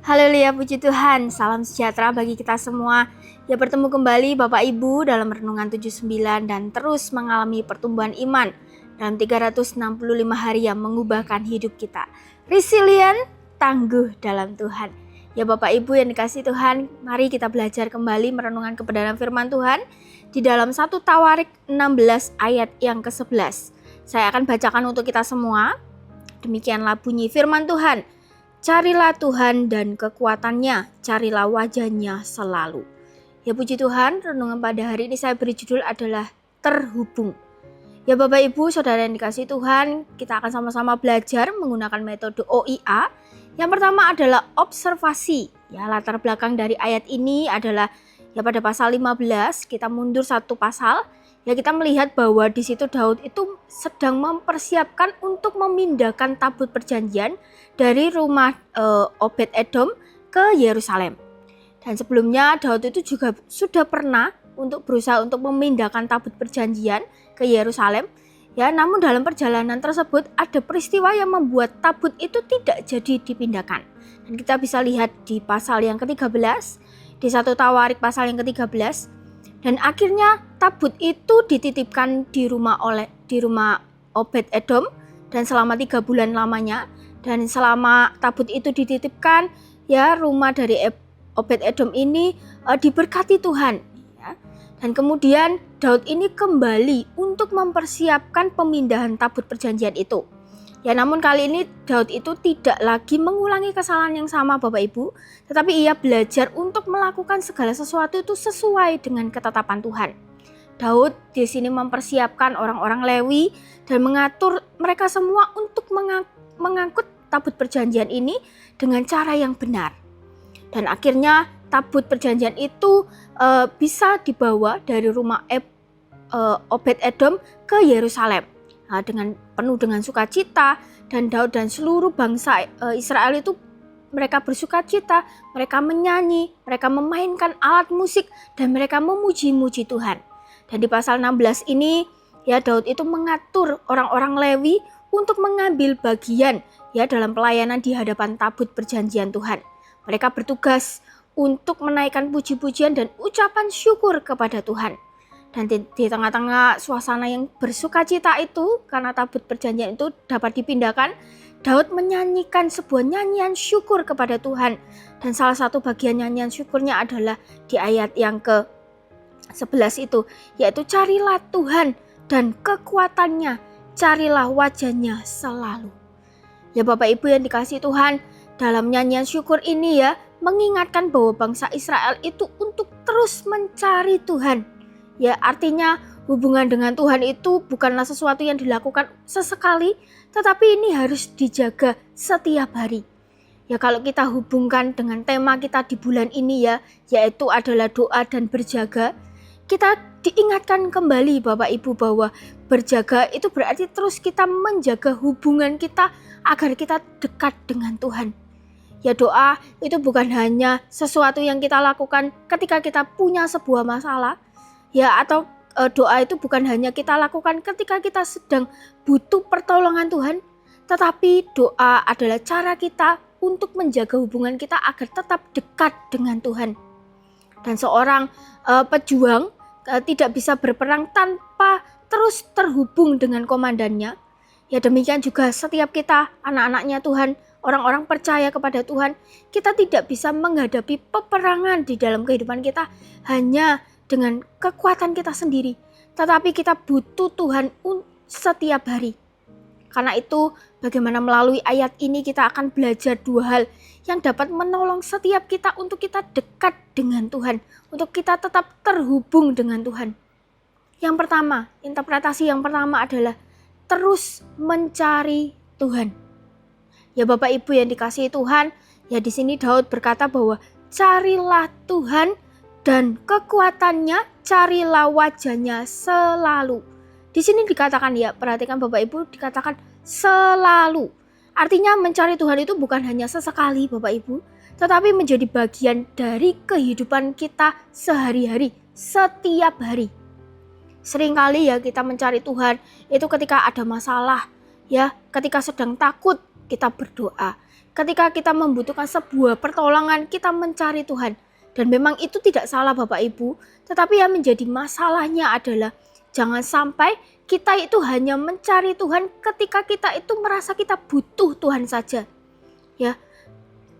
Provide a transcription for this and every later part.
Haleluya, puji Tuhan. Salam sejahtera bagi kita semua. Ya, bertemu kembali Bapak Ibu dalam renungan 79 dan terus mengalami pertumbuhan iman dalam 365 hari yang mengubahkan hidup kita. Resilient, tangguh dalam Tuhan. Ya Bapak Ibu yang dikasihi Tuhan, mari kita belajar kembali merenungkan kebenaran firman Tuhan di dalam 1 Tawarik 16 ayat yang ke-11. Saya akan bacakan untuk kita semua. Demikianlah bunyi firman Tuhan. Carilah Tuhan dan kekuatannya, carilah wajahnya selalu. Ya puji Tuhan, renungan pada hari ini saya beri judul adalah terhubung. Ya Bapak Ibu, Saudara yang dikasihi Tuhan, kita akan sama-sama belajar menggunakan metode OIA. Yang pertama adalah observasi. Ya, latar belakang dari ayat ini adalah ya pada pasal 15, kita mundur satu pasal. Ya kita melihat bahwa di situ Daud itu sedang mempersiapkan untuk memindahkan tabut perjanjian dari rumah Obed Edom ke Yerusalem. Dan sebelumnya Daud itu juga sudah pernah untuk berusaha untuk memindahkan tabut perjanjian ke Yerusalem. Ya, namun dalam perjalanan tersebut ada peristiwa yang membuat tabut itu tidak jadi dipindahkan. Dan kita bisa lihat di pasal yang ke-13, di 1 Tawarik pasal yang ke-13. Dan akhirnya tabut itu dititipkan di rumah Obed Edom dan selama 3 bulan lamanya. Dan selama tabut itu dititipkan, ya rumah dari Obed Edom ini diberkati Tuhan. Ya. Dan kemudian Daud ini kembali untuk mempersiapkan pemindahan tabut perjanjian itu. Ya, namun kali ini Daud itu tidak lagi mengulangi kesalahan yang sama Bapak Ibu, tetapi ia belajar untuk melakukan segala sesuatu itu sesuai dengan ketetapan Tuhan. Daud di sini mempersiapkan orang-orang Lewi dan mengatur mereka semua untuk mengangkut tabut perjanjian ini dengan cara yang benar. Dan akhirnya tabut perjanjian itu bisa dibawa dari rumah Obed Edom ke Yerusalem. Dengan penuh dengan sukacita, dan Daud dan seluruh bangsa Israel itu mereka bersukacita, mereka menyanyi, mereka memainkan alat musik dan mereka memuji-muji Tuhan. Dan di pasal 16 ini ya Daud itu mengatur orang-orang Lewi untuk mengambil bagian ya dalam pelayanan di hadapan tabut perjanjian Tuhan. Mereka bertugas untuk menaikkan puji-pujian dan ucapan syukur kepada Tuhan. Dan di tengah-tengah suasana yang bersukacita itu, karena tabut perjanjian itu dapat dipindahkan, Daud menyanyikan sebuah nyanyian syukur kepada Tuhan. Dan salah satu bagian nyanyian syukurnya adalah di ayat yang ke-11 itu, yaitu carilah Tuhan dan kekuatannya, carilah wajahnya selalu. Ya Bapak Ibu yang dikasihi Tuhan, dalam nyanyian syukur ini ya, mengingatkan bahwa bangsa Israel itu untuk terus mencari Tuhan. Ya, artinya hubungan dengan Tuhan itu bukanlah sesuatu yang dilakukan sesekali, tetapi ini harus dijaga setiap hari. Ya, kalau kita hubungkan dengan tema kita di bulan ini ya, yaitu adalah doa dan berjaga, kita diingatkan kembali Bapak Ibu bahwa berjaga itu berarti terus kita menjaga hubungan kita agar kita dekat dengan Tuhan. Ya, doa itu bukan hanya sesuatu yang kita lakukan ketika kita punya sebuah masalah. Ya, atau doa itu bukan hanya kita lakukan ketika kita sedang butuh pertolongan Tuhan, tetapi doa adalah cara kita untuk menjaga hubungan kita agar tetap dekat dengan Tuhan. Dan seorang pejuang tidak bisa berperang tanpa terus terhubung dengan komandannya. Ya, demikian juga setiap kita, anak-anaknya Tuhan, orang-orang percaya kepada Tuhan, kita tidak bisa menghadapi peperangan di dalam kehidupan kita hanya dengan kekuatan kita sendiri, tetapi kita butuh Tuhan setiap hari. Karena itu bagaimana melalui ayat ini kita akan belajar 2 hal yang dapat menolong setiap kita untuk kita dekat dengan Tuhan, untuk kita tetap terhubung dengan Tuhan. Yang pertama, interpretasi yang pertama adalah terus mencari Tuhan. Ya Bapak Ibu yang dikasihi Tuhan, ya di sini Daud berkata bahwa carilah Tuhan dan kekuatannya, carilah wajahnya selalu. Di sini dikatakan ya, perhatikan Bapak Ibu, dikatakan selalu. Artinya mencari Tuhan itu bukan hanya sesekali Bapak Ibu, tetapi menjadi bagian dari kehidupan kita sehari-hari, setiap hari. Seringkali ya kita mencari Tuhan itu ketika ada masalah, ya ketika sedang takut kita berdoa. Ketika kita membutuhkan sebuah pertolongan, kita mencari Tuhan. Dan memang itu tidak salah Bapak Ibu, tetapi yang menjadi masalahnya adalah jangan sampai kita itu hanya mencari Tuhan ketika kita itu merasa kita butuh Tuhan saja. Ya,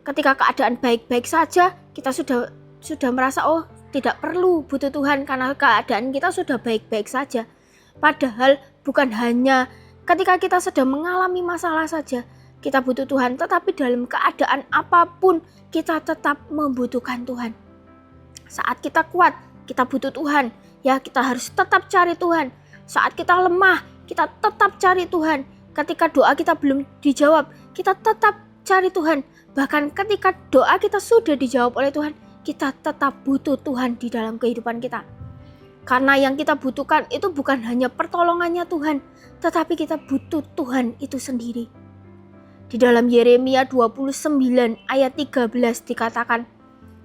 ketika keadaan baik-baik saja, kita sudah merasa oh tidak perlu butuh Tuhan karena keadaan kita sudah baik-baik saja. Padahal bukan hanya ketika kita sedang mengalami masalah saja kita butuh Tuhan, tetapi dalam keadaan apapun kita tetap membutuhkan Tuhan. Saat kita kuat, kita butuh Tuhan. Ya, kita harus tetap cari Tuhan. Saat kita lemah, kita tetap cari Tuhan. Ketika doa kita belum dijawab, kita tetap cari Tuhan. Bahkan ketika doa kita sudah dijawab oleh Tuhan, kita tetap butuh Tuhan di dalam kehidupan kita. Karena yang kita butuhkan itu bukan hanya pertolongannya Tuhan, tetapi kita butuh Tuhan itu sendiri. Di dalam Yeremia 29 ayat 13 dikatakan,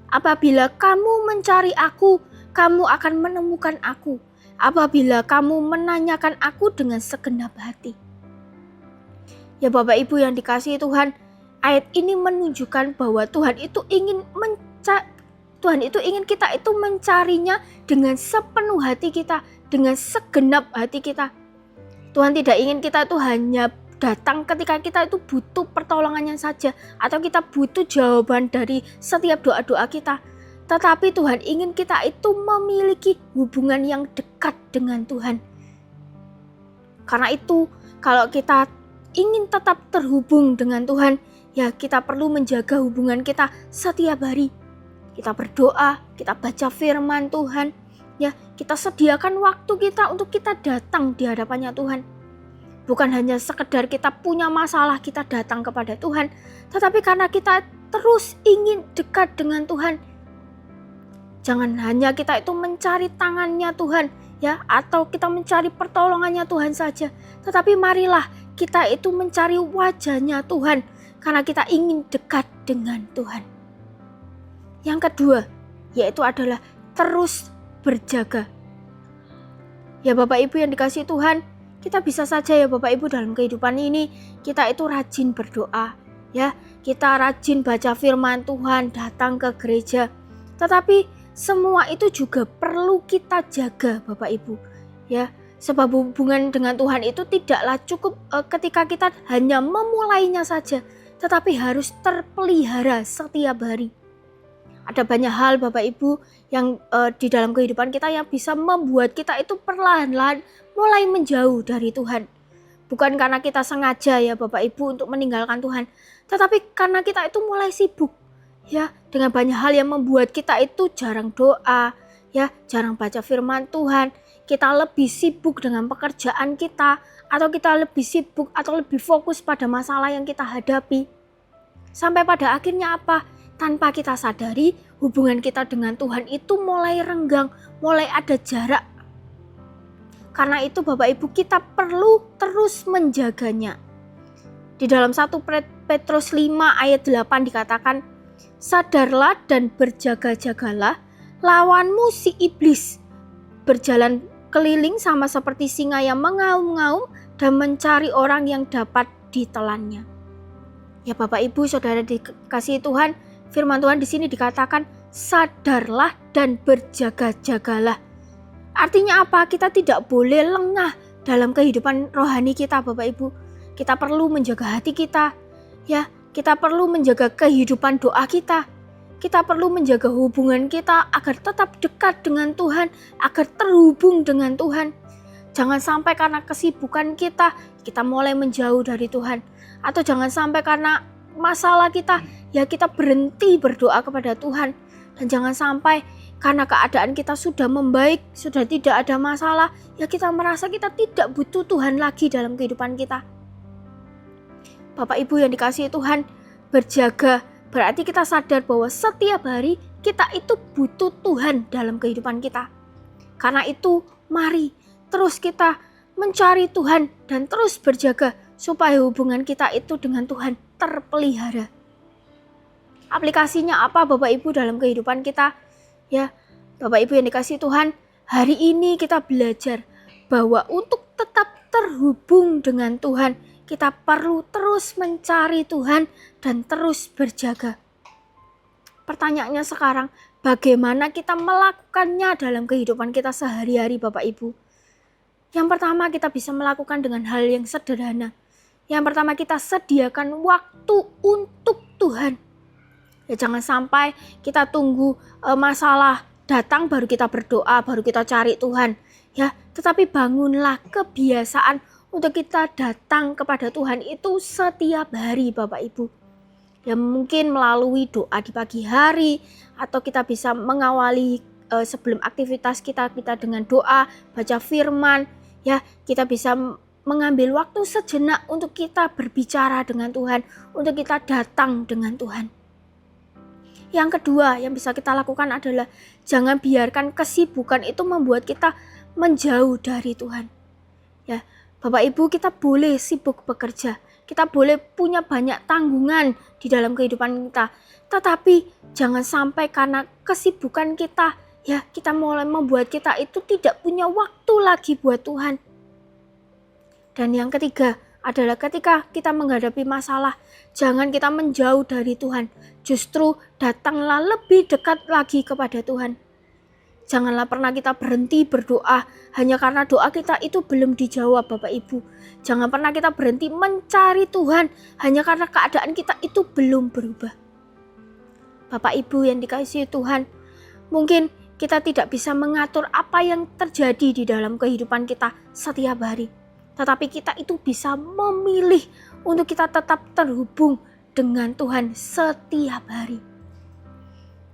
apabila kamu mencari aku, kamu akan menemukan aku. Apabila kamu menanyakan aku dengan segenap hati. Ya Bapak Ibu yang dikasihi Tuhan, ayat ini menunjukkan bahwa Tuhan itu ingin kita itu mencarinya dengan sepenuh hati kita, dengan segenap hati kita. Tuhan tidak ingin kita itu hanya datang ketika kita itu butuh pertolongannya saja, atau kita butuh jawaban dari setiap doa-doa kita. Tetapi Tuhan ingin kita itu memiliki hubungan yang dekat dengan Tuhan. Karena itu, kalau kita ingin tetap terhubung dengan Tuhan, ya kita perlu menjaga hubungan kita setiap hari. Kita berdoa, kita baca firman Tuhan, ya kita sediakan waktu kita untuk kita datang di hadapannya Tuhan. Bukan hanya sekedar kita punya masalah kita datang kepada Tuhan, tetapi karena kita terus ingin dekat dengan Tuhan. Jangan hanya kita itu mencari tangannya Tuhan, ya, atau kita mencari pertolongannya Tuhan saja, tetapi marilah kita itu mencari wajahnya Tuhan, karena kita ingin dekat dengan Tuhan. Yang kedua, yaitu adalah terus berjaga. Ya Bapak Ibu yang dikasihi Tuhan, kita bisa saja ya Bapak Ibu dalam kehidupan ini kita itu rajin berdoa, ya, kita rajin baca firman Tuhan, datang ke gereja, tetapi semua itu juga perlu kita jaga Bapak Ibu, ya, sebab hubungan dengan Tuhan itu tidaklah cukup ketika kita hanya memulainya saja, tetapi harus terpelihara setiap hari. Ada banyak hal Bapak Ibu yang di dalam kehidupan kita yang bisa membuat kita itu perlahan-lahan mulai menjauh dari Tuhan. Bukan karena kita sengaja ya Bapak Ibu untuk meninggalkan Tuhan, tetapi karena kita itu mulai sibuk. Ya, dengan banyak hal yang membuat kita itu jarang doa, ya, jarang baca firman Tuhan, kita lebih sibuk dengan pekerjaan kita, atau kita lebih sibuk atau lebih fokus pada masalah yang kita hadapi. Sampai pada akhirnya apa? Tanpa kita sadari, hubungan kita dengan Tuhan itu mulai renggang, mulai ada jarak. Karena itu Bapak Ibu kita perlu terus menjaganya. Di dalam 1 Petrus 5 ayat 8 dikatakan, sadarlah dan berjaga-jagalah, lawanmu si iblis berjalan keliling sama seperti singa yang mengaum-ngaum dan mencari orang yang dapat ditelannya. Ya Bapak Ibu Saudara dikasihi Tuhan, firman Tuhan di sini dikatakan sadarlah dan berjaga-jagalah. Artinya apa? Kita tidak boleh lengah dalam kehidupan rohani kita Bapak Ibu. Kita perlu menjaga hati kita, ya. Kita perlu menjaga kehidupan doa kita. Kita perlu menjaga hubungan kita agar tetap dekat dengan Tuhan, agar terhubung dengan Tuhan. Jangan sampai karena kesibukan kita mulai menjauh dari Tuhan. Atau jangan sampai karena masalah kita, ya kita berhenti berdoa kepada Tuhan. Dan jangan sampai karena keadaan kita sudah membaik, sudah tidak ada masalah, ya kita merasa kita tidak butuh Tuhan lagi dalam kehidupan kita. Bapak Ibu yang dikasihi Tuhan, berjaga berarti kita sadar bahwa setiap hari kita itu butuh Tuhan dalam kehidupan kita. Karena itu mari terus kita mencari Tuhan dan terus berjaga supaya hubungan kita itu dengan Tuhan terpelihara. Aplikasinya apa Bapak Ibu dalam kehidupan kita? Ya, Bapak Ibu yang dikasihi Tuhan, hari ini kita belajar bahwa untuk tetap terhubung dengan Tuhan, kita perlu terus mencari Tuhan dan terus berjaga. Pertanyaannya sekarang, bagaimana kita melakukannya dalam kehidupan kita sehari-hari Bapak Ibu? Yang pertama, kita bisa melakukan dengan hal yang sederhana. Yang pertama, kita sediakan waktu untuk Tuhan. Ya, jangan sampai kita tunggu masalah datang baru kita berdoa, baru kita cari Tuhan. Ya, tetapi bangunlah kebiasaan untuk kita datang kepada Tuhan itu setiap hari Bapak Ibu. Ya, mungkin melalui doa di pagi hari, atau kita bisa mengawali sebelum aktivitas kita dengan doa, baca firman. Ya, kita bisa mengambil waktu sejenak untuk kita berbicara dengan Tuhan, untuk kita datang dengan Tuhan. Yang kedua yang bisa kita lakukan adalah jangan biarkan kesibukan itu membuat kita menjauh dari Tuhan. Ya, Bapak Ibu, kita boleh sibuk bekerja, kita boleh punya banyak tanggungan di dalam kehidupan kita, tetapi jangan sampai karena kesibukan kita, ya, kita mulai membuat kita itu tidak punya waktu lagi buat Tuhan. Dan yang ketiga adalah ketika kita menghadapi masalah, jangan kita menjauh dari Tuhan, justru datanglah lebih dekat lagi kepada Tuhan. Janganlah pernah kita berhenti berdoa hanya karena doa kita itu belum dijawab Bapak Ibu. Jangan pernah kita berhenti mencari Tuhan hanya karena keadaan kita itu belum berubah. Bapak Ibu yang dikasihi Tuhan, mungkin kita tidak bisa mengatur apa yang terjadi di dalam kehidupan kita setiap hari. Tetapi kita itu bisa memilih untuk kita tetap terhubung dengan Tuhan setiap hari.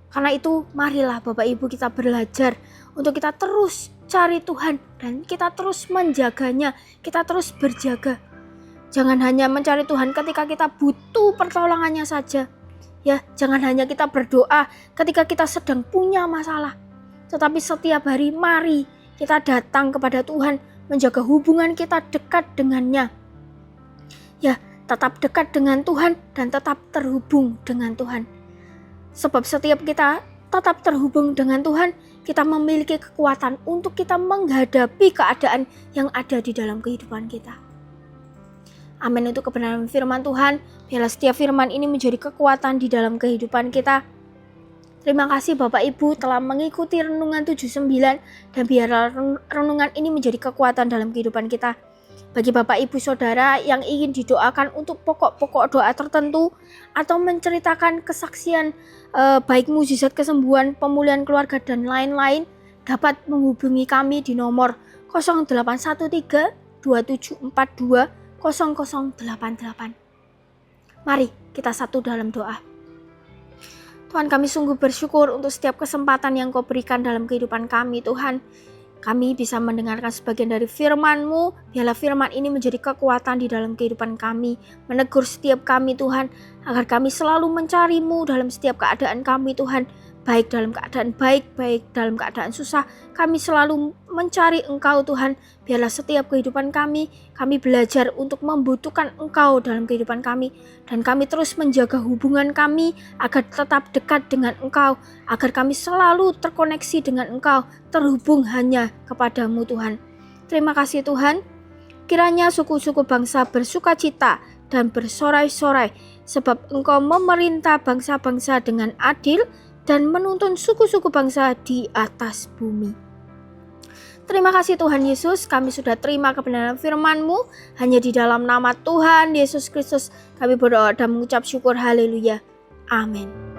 Karena itu marilah Bapak Ibu kita belajar untuk kita terus cari Tuhan dan kita terus menjaganya, kita terus berjaga. Jangan hanya mencari Tuhan ketika kita butuh pertolongannya saja. Ya, jangan hanya kita berdoa ketika kita sedang punya masalah. Tetapi setiap hari mari kita datang kepada Tuhan, menjaga hubungan kita dekat dengannya. Ya, tetap dekat dengan Tuhan dan tetap terhubung dengan Tuhan. Sebab setiap kita tetap terhubung dengan Tuhan, kita memiliki kekuatan untuk kita menghadapi keadaan yang ada di dalam kehidupan kita. Amin untuk kebenaran firman Tuhan. Biarlah setiap firman ini menjadi kekuatan di dalam kehidupan kita. Terima kasih Bapak Ibu telah mengikuti renungan 79 dan biarlah renungan ini menjadi kekuatan dalam kehidupan kita. Bagi Bapak Ibu Saudara yang ingin didoakan untuk pokok-pokok doa tertentu atau menceritakan kesaksian baik mukjizat kesembuhan, pemulihan keluarga dan lain-lain, dapat menghubungi kami di nomor 0813 2742 0088. Mari kita satu dalam doa. Tuhan, kami sungguh bersyukur untuk setiap kesempatan yang Kau berikan dalam kehidupan kami Tuhan. Kami bisa mendengarkan sebagian dari firman-Mu. Biarlah firman ini menjadi kekuatan di dalam kehidupan kami, menegur setiap kami Tuhan, agar kami selalu mencari-Mu dalam setiap keadaan kami Tuhan. Baik dalam keadaan baik, baik dalam keadaan susah, kami selalu mencari Engkau Tuhan. Biarlah setiap kehidupan kami belajar untuk membutuhkan Engkau dalam kehidupan kami. Dan kami terus menjaga hubungan kami agar tetap dekat dengan Engkau. Agar kami selalu terkoneksi dengan Engkau, terhubung hanya kepadamu Tuhan. Terima kasih Tuhan. Kiranya suku-suku bangsa bersukacita dan bersorai-sorai, sebab Engkau memerintah bangsa-bangsa dengan adil dan menuntun suku-suku bangsa di atas bumi. Terima kasih Tuhan Yesus, kami sudah terima kebenaran firman-Mu. Hanya di dalam nama Tuhan Yesus Kristus kami berdoa dan mengucap syukur. Haleluya. Amin.